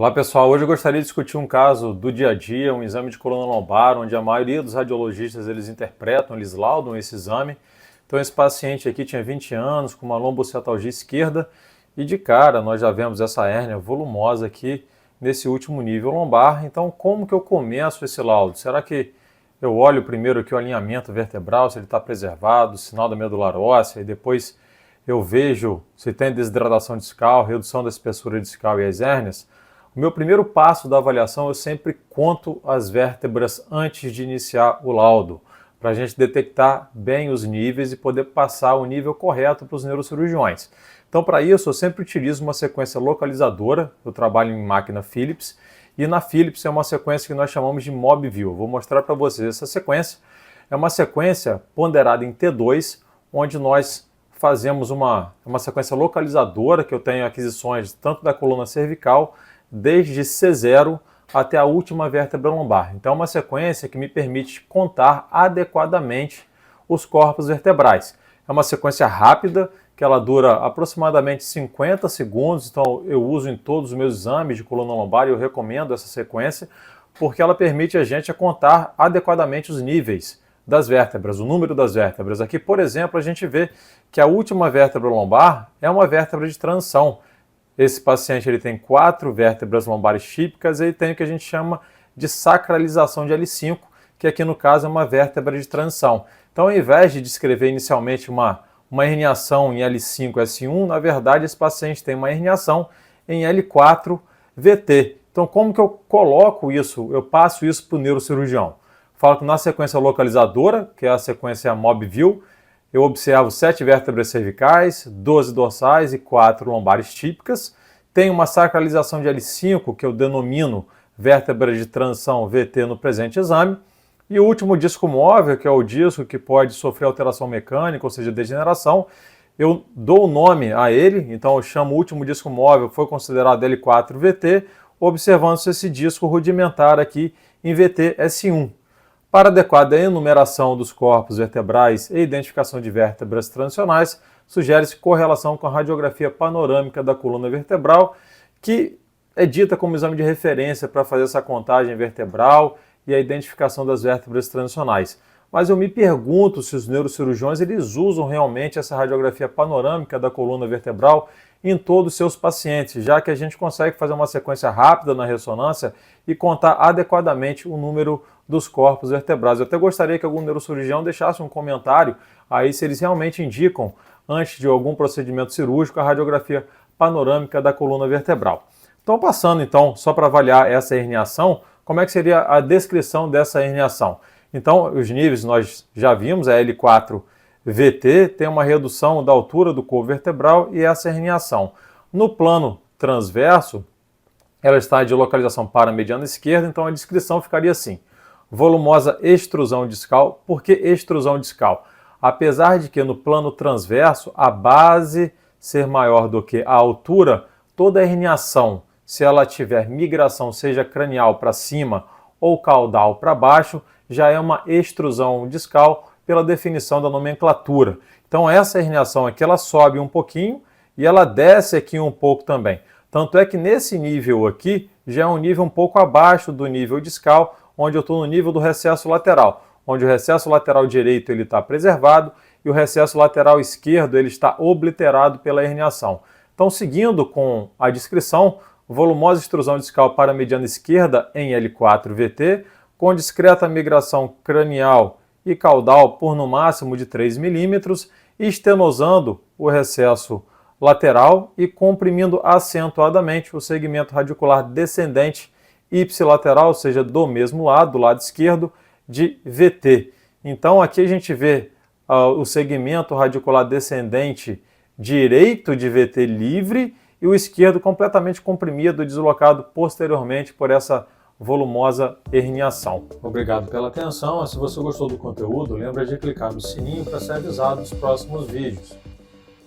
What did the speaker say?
Olá pessoal, hoje eu gostaria de discutir um caso do dia a dia, um exame de coluna lombar, onde a maioria dos radiologistas eles interpretam, eles laudam esse exame. Então esse paciente aqui tinha 20 anos, com uma lombocetalgia esquerda, e de cara nós já vemos essa hérnia volumosa aqui nesse último nível lombar. Então como que eu começo esse laudo? Será que eu olho primeiro aqui o alinhamento vertebral, se ele está preservado, sinal da medular óssea, e depois eu vejo se tem desidratação discal, redução da espessura discal e as hérnias? O meu primeiro passo da avaliação, eu sempre conto as vértebras antes de iniciar o laudo, para a gente detectar bem os níveis e poder passar o nível correto para os neurocirurgiões. Então, para isso, eu sempre utilizo uma sequência localizadora. Eu trabalho em máquina Philips, e na Philips é uma sequência que nós chamamos de MobView. Vou mostrar para vocês essa sequência. É uma sequência ponderada em T2, onde nós fazemos uma sequência localizadora, que eu tenho aquisições tanto da coluna cervical, desde C0 até a última vértebra lombar. Então é uma sequência que me permite contar adequadamente os corpos vertebrais. É uma sequência rápida, que ela dura aproximadamente 50 segundos, então eu uso em todos os meus exames de coluna lombar e eu recomendo essa sequência, porque ela permite a gente contar adequadamente os níveis das vértebras, o número das vértebras. Aqui, por exemplo, a gente vê que a última vértebra lombar é uma vértebra de transição. Esse paciente ele tem 4 vértebras lombares típicas e ele tem o que a gente chama de sacralização de L5, que aqui no caso é uma vértebra de transição. Então, ao invés de descrever inicialmente uma herniação em L5, S1, na verdade esse paciente tem uma herniação em L4, VT. Então, como que eu coloco isso, eu passo isso para o neurocirurgião? Falo que na sequência localizadora, que é a sequência MobView, eu observo 7 vértebras cervicais, 12 dorsais e 4 lombares típicas. Tem uma sacralização de L5, que eu denomino vértebra de transição VT no presente exame. E o último disco móvel, que é o disco que pode sofrer alteração mecânica, ou seja, degeneração, eu dou o nome a ele, então eu chamo o último disco móvel, foi considerado L4 VT, observando-se esse disco rudimentar aqui em VT S1. Para adequada enumeração dos corpos vertebrais e identificação de vértebras transicionais, sugere-se correlação com a radiografia panorâmica da coluna vertebral, que é dita como exame de referência para fazer essa contagem vertebral e a identificação das vértebras transicionais. Mas eu me pergunto se os neurocirurgiões eles usam realmente essa radiografia panorâmica da coluna vertebral em todos os seus pacientes, já que a gente consegue fazer uma sequência rápida na ressonância e contar adequadamente o número dos corpos vertebrais. Eu até gostaria que algum neurocirurgião deixasse um comentário aí se eles realmente indicam, antes de algum procedimento cirúrgico, a radiografia panorâmica da coluna vertebral. Então, passando então, só para avaliar essa herniação, como é que seria a descrição dessa herniação? Então, os níveis nós já vimos, a L4 VT tem uma redução da altura do corpo vertebral e essa herniação. No plano transverso, ela está de localização paramediana esquerda, então a descrição ficaria assim: volumosa extrusão discal. Por que extrusão discal? Apesar de que no plano transverso a base ser maior do que a altura, toda herniação, se ela tiver migração, seja cranial para cima ou caudal para baixo, já é uma extrusão discal pela definição da nomenclatura. Então essa herniação aqui ela sobe um pouquinho e ela desce aqui um pouco também. Tanto é que nesse nível aqui já é um nível um pouco abaixo do nível discal, onde eu estou no nível do recesso lateral, onde o recesso lateral direito ele está preservado e o recesso lateral esquerdo ele está obliterado pela herniação. Então, seguindo com a descrição, volumosa extrusão discal paramediana esquerda em L4 VT, com discreta migração cranial e caudal por no máximo de 3 milímetros, estenosando o recesso lateral e comprimindo acentuadamente o segmento radicular descendente ipsilateral, ou seja, do mesmo lado, do lado esquerdo, de VT. Então aqui a gente vê o segmento radicular descendente direito de VT livre e o esquerdo completamente comprimido, deslocado posteriormente por essa volumosa herniação. Obrigado pela atenção. Se você gostou do conteúdo, lembra de clicar no sininho para ser avisado dos próximos vídeos.